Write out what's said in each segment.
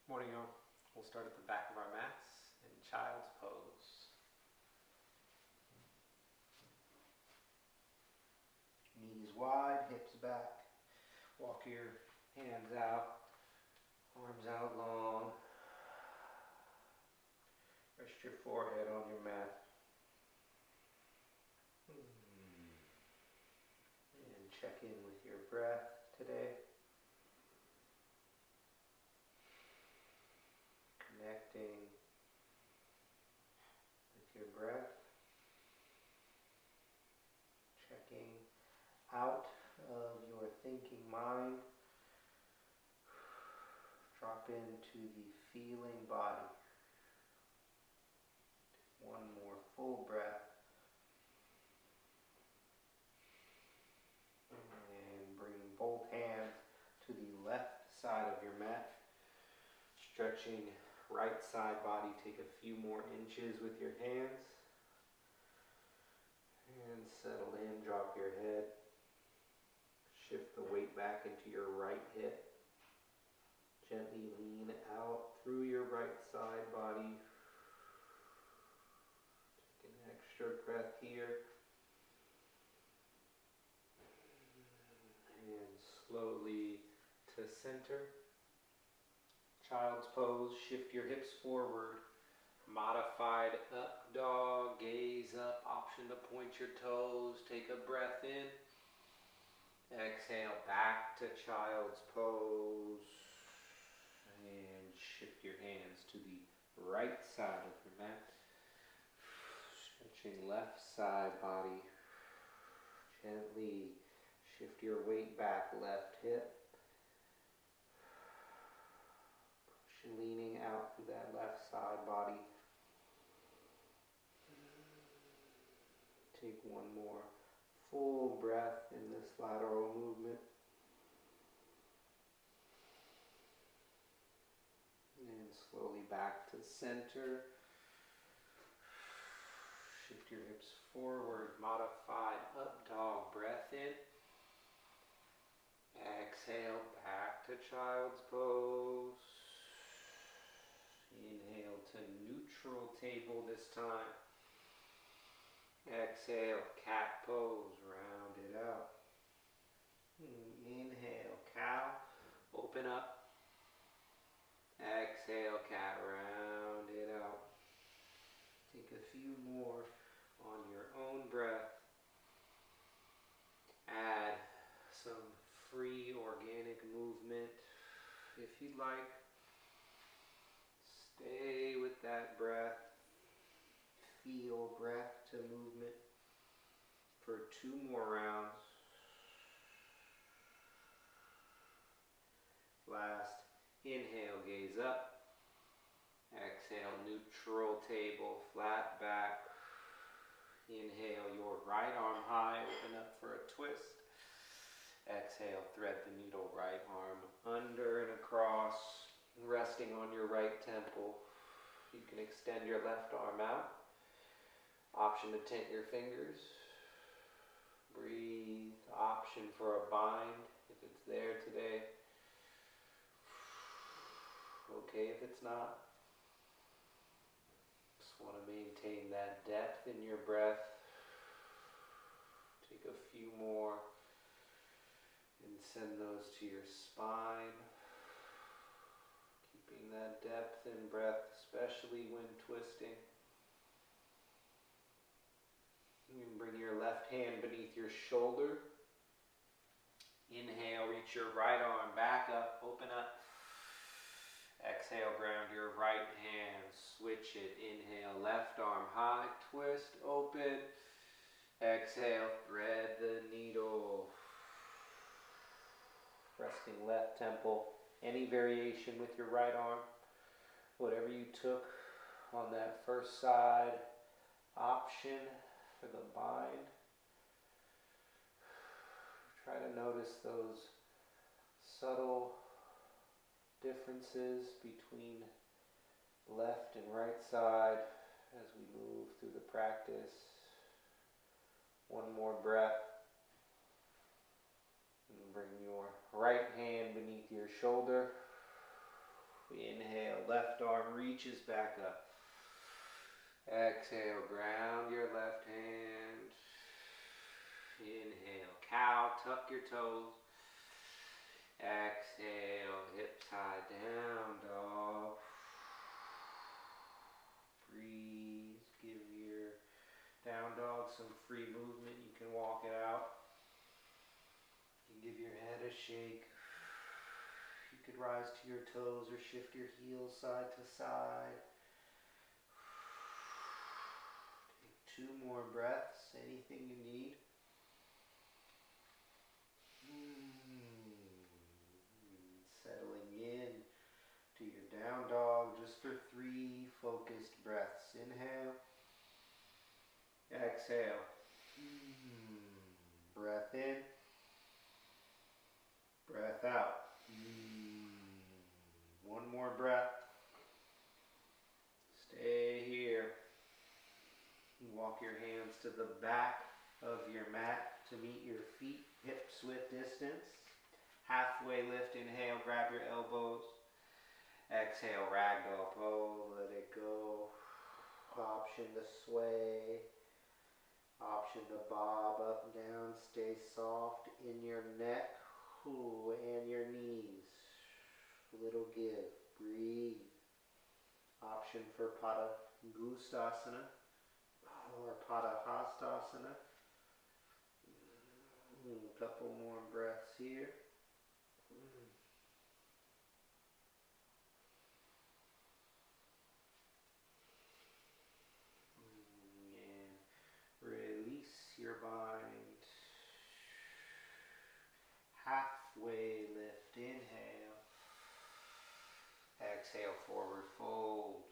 Morning, y'all. We'll start at the back of our mats in child's pose. Knees wide, hips back. Walk your hands out, arms out long. Rest your forehead on your mat. And check in with your breath today. Connecting with your breath. Checking out of your thinking mind. Drop into the feeling body. One more full breath. And bring both hands to the left side of your mat. Stretching right side body. Take a few more inches with your hands. And settle in, drop your head. Shift the weight back into your right hip. Gently lean out through your right side body. Take an extra breath here. And slowly to center. Child's pose, shift your hips forward. Modified up dog, gaze up, option to point your toes. Take a breath in. Exhale back to child's pose. And shift your hands to the right side of your mat. Stretching left side body. Gently shift your weight back, left hip. Leaning out through that left side body. Take one more full breath in this lateral movement. And slowly back to center. Shift your hips forward, modified up dog, breath in. Exhale back to child's pose. Inhale to neutral table this time. Exhale, cat pose, round it out. Inhale, cow, open up. Exhale, cat, round it out. Take a few more on your own breath. Add some free organic movement if you'd like. Stay with that breath. Feel breath to movement for 2 more rounds. Last, inhale, gaze up. Exhale, neutral table, flat back. Inhale, your right arm high, open up for a twist. Exhale, thread the needle, right arm under and across, resting on your right temple. You can extend your left arm out. Option to tent your fingers. Breathe. Option for a bind if it's there today. Okay if it's not. Just want to maintain that depth in your breath. Take a few more and send those to your spine. Keeping that depth in breath, especially when twisting. You can bring your left hand beneath your shoulder. Inhale, reach your right arm back up, open up. Exhale, ground your right hand, switch it. Inhale, left arm high, twist, open. Exhale, thread the needle. Resting left temple. Any variation with your right arm. Whatever you took on that first side. Option for the bind. Try to notice those subtle differences between left and right side as we move through the practice. One more breath. And bring your right hand beneath your shoulder. Inhale. left arm reaches back up. Exhale, ground your left hand. Inhale, cow, tuck your toes. Exhale, hips high, down dog. Breathe, give your down dog some free movement. You can walk it out. You can give your head a shake. You could rise to your toes or shift your heels side to side. Take 2 more breaths, anything you need. Settling in to your down dog just for 3 focused breaths. Inhale. Exhale. Breath in. Breath out. 1 more breath. Stay here. Walk your hands to the back of your mat to meet your feet, hips width distance. Halfway lift, inhale, grab your elbows. Exhale, ragdoll pose, let it go. Option to sway. Option to bob up and down. Stay soft in your neck and your knees. Little give. Breathe. Option for Pada Gustasana or Pada Hastasana. A couple more breaths here. And release your mind. Halfway lift. Inhale. Exhale, forward fold.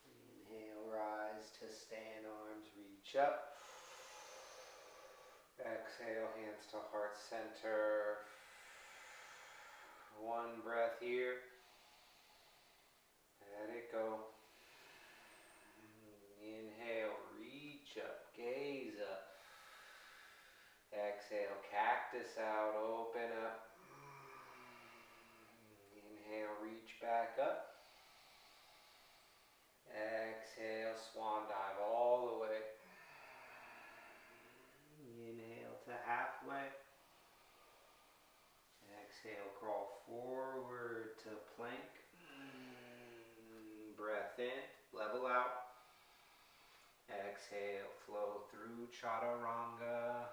Inhale, rise to stand, arms reach up. Exhale, hands to heart center. 1 breath here. Let it go. Inhale, reach up, gaze up. Exhale, cactus out, open up. Inhale, reach back up. Exhale, swan dive all the way. Inhale to halfway. Exhale, crawl forward to plank. Breath in, level out. Exhale, flow through chaturanga.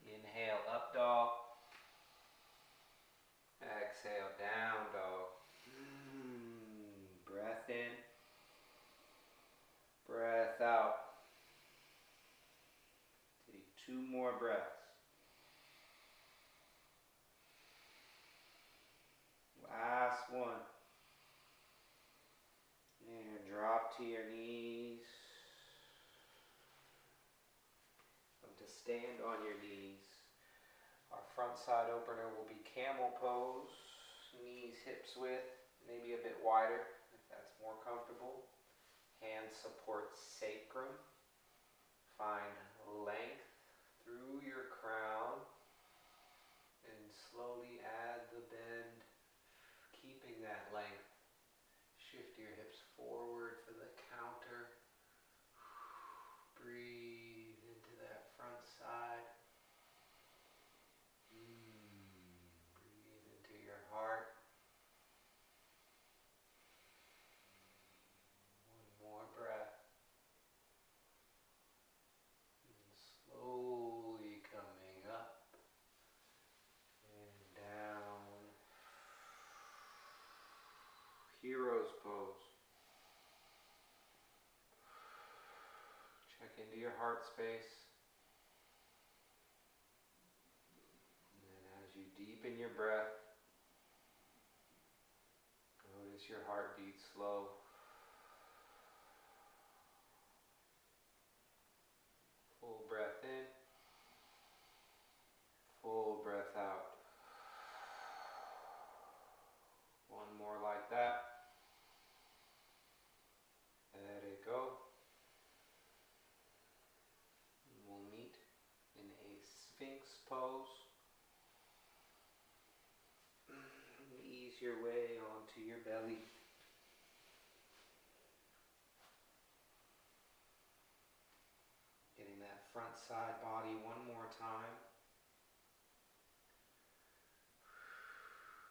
Inhale, up dog. Exhale, down dog. Breath in. Breath out. Take 2 more breaths. Last one. And drop to your knees. Come to stand on your knees. Our front side opener will be camel pose. Knees hips width, maybe a bit wider if that's more comfortable. Hands support sacrum. Find length through your crown and slowly add the bend, keeping that length. Shift your hips forward for the counter. Breathe into that front side. Breathe into your heart. 1 more breath. And slowly coming up and down. Hero's pose. Check into your heart space. And then as you deepen your breath, notice your heartbeat slow. Full breath in. Full breath out. 1 more like that. Let it go. We'll meet in a Sphinx pose. Knees release your way onto your belly. Getting that front side body one more time.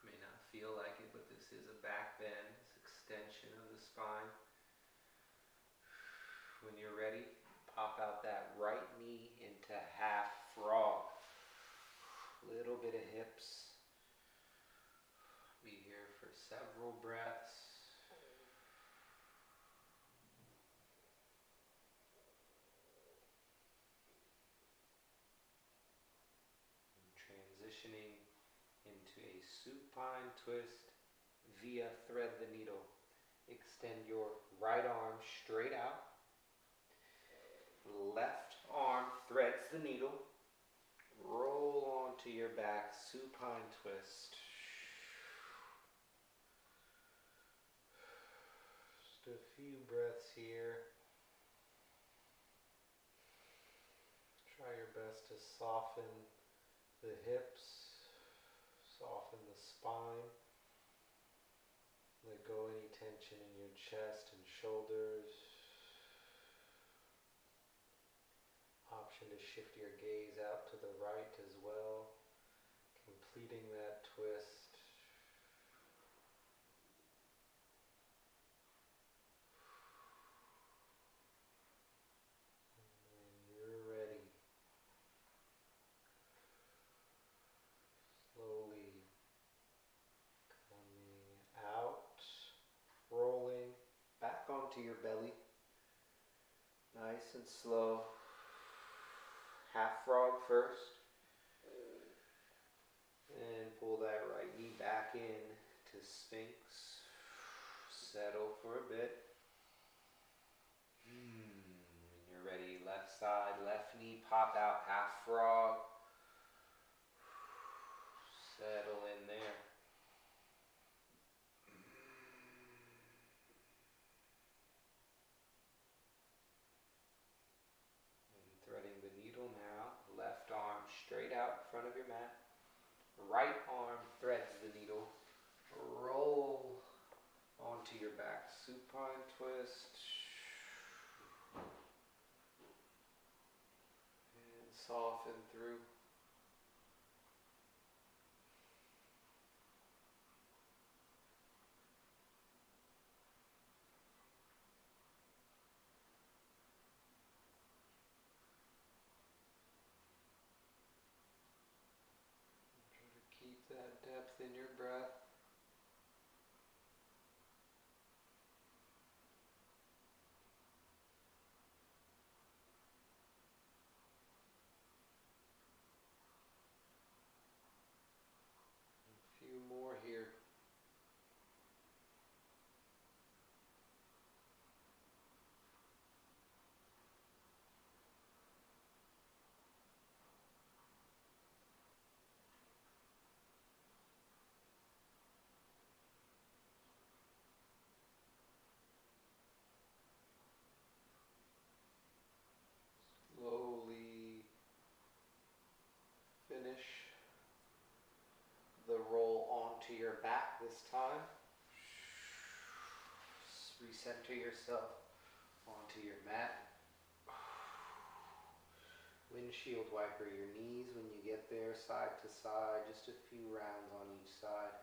May not feel like it, but this is a back bend, this extension of the spine. When you're ready, pop out that right knee into half frog. Little bit of hips. Be here for several breaths. Transitioning into a supine twist via thread the needle. Extend your right arm straight out. Left arm threads the needle. Roll onto your back, supine twist. Just a few breaths here. Try your best to soften the hips, soften the spine. Let go any tension in your chest and shoulders. Option to shift your gaze out to the right as well, completing that twist. And when you're ready, slowly coming out, rolling back onto your belly, nice and slow. Half frog first, and pull that right knee back in to Sphinx. Settle for a bit. When you're ready, left side, left knee, pop out, half frog. Settle in there. Threading the needle now, left arm straight out in front of your mat. Right arm threads the needle. Roll onto your back, supine twist. And soften through. Keep that depth in your breath. A few more here. Slowly finish the roll onto your back this time. Recenter yourself onto your mat. Windshield wiper your knees when you get there, side to side, just a few rounds on each side.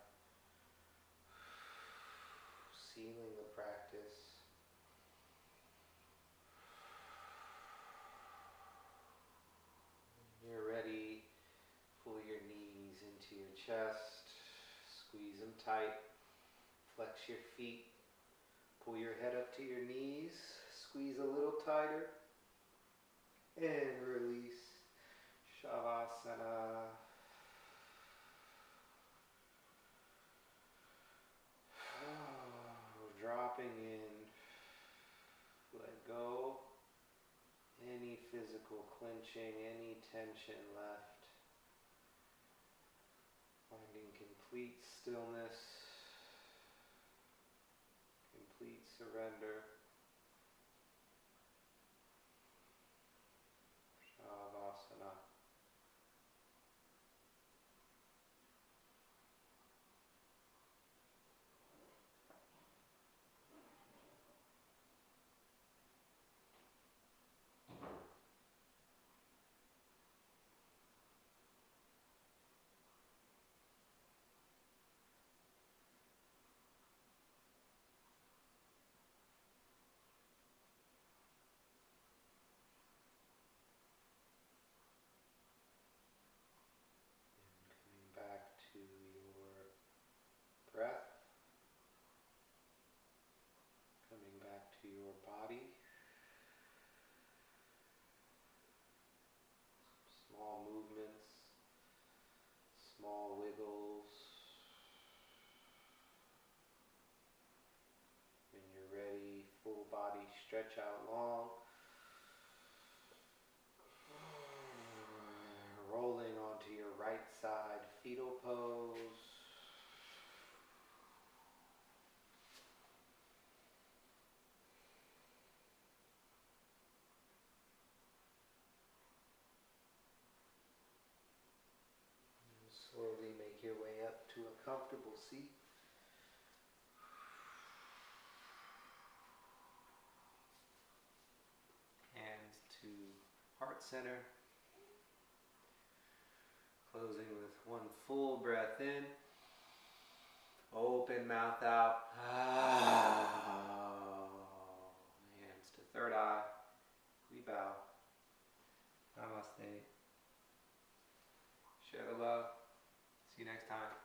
Sealing the practice. When you're ready, pull your knees into your chest, squeeze them tight, flex your feet, pull your head up to your knees, squeeze a little tighter, and release. Shavasana. Dropping in, let go any physical clenching, any tension left. Finding complete stillness, complete surrender. Shavasana. breath. Coming back to your body. Small movements, small wiggles. When you're ready, full body stretch out long. Rolling onto your right side, fetal pose. Slowly make your way up to a comfortable seat. Hands to heart center. Closing with one full breath in. Open mouth out. Hands to third eye. We bow. Namaste. Share the love. See you next time.